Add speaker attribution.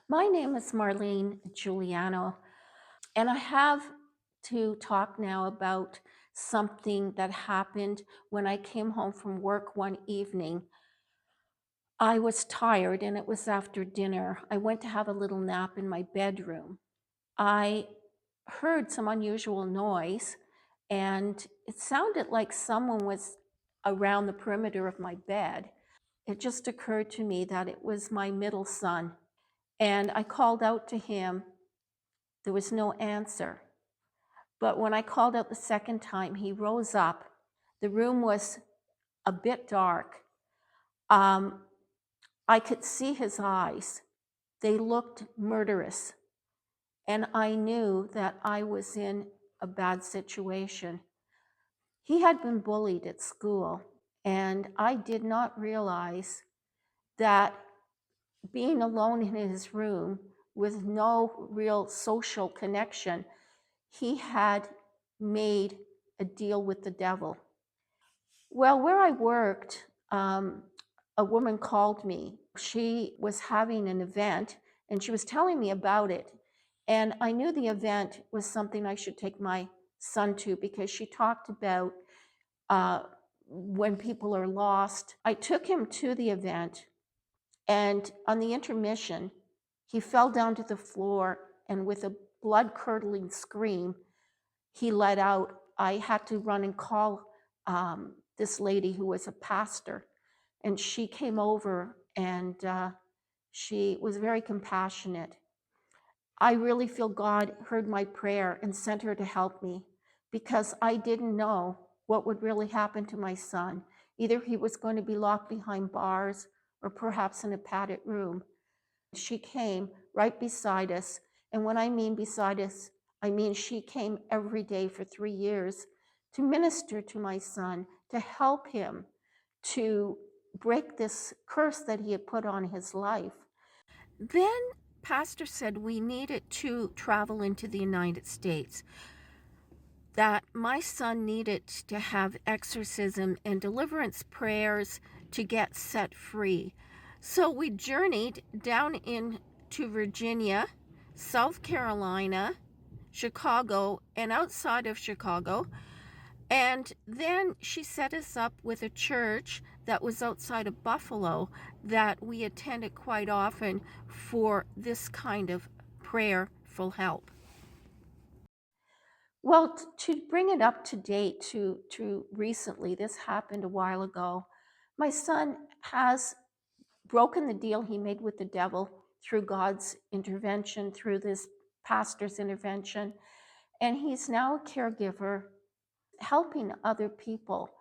Speaker 1: My name is Marlene Giuliano, and I have to talk now about something that happened when I came home from work one evening. I was tired, and it was after dinner. I went to have a little nap in my bedroom. I heard some unusual noise, and it sounded like someone was around the perimeter of my bed. It just occurred to me that it was my middle son, and I called out to him. There was no answer. But when I called out the second time, he rose up. The room was a bit dark. Um, I could see his eyes. They looked murderous. And I knew that I was in a bad situation. He had been bullied at school, and I did not realize that being alone in his room with no real social connection, he had made a deal with the devil. Well, where I worked, a woman called me. She was having an event and she was telling me about it. And I knew the event was something I should take my son to because she talked about uh, when people are lost. I took him to the event, and on the intermission, he fell down to the floor, and with a blood curdling scream, he let out. I had to run and call this lady who was a pastor, and she came over, and she was very compassionate. I really feel God heard my prayer and sent her to help me because I didn't know what would really happen to my son. Either he was going to be locked behind bars or perhaps in a padded room. She came right beside us. And when I mean beside us, I mean she came every day for 3 years to minister to my son, to help him to break this curse that he had put on his life. Then Pastor said we needed to travel into the United States, that my son needed to have exorcism and deliverance prayers to get set free. So we journeyed down into Virginia, South Carolina, Chicago, and outside of Chicago. And then she set us up with a church that was outside of Buffalo that we attended quite often for this kind of prayerful help. Well, to bring it up to date to recently, this happened a while ago. My son has broken the deal he made with the devil through God's intervention, through this pastor's intervention, and he's now a caregiver helping other people.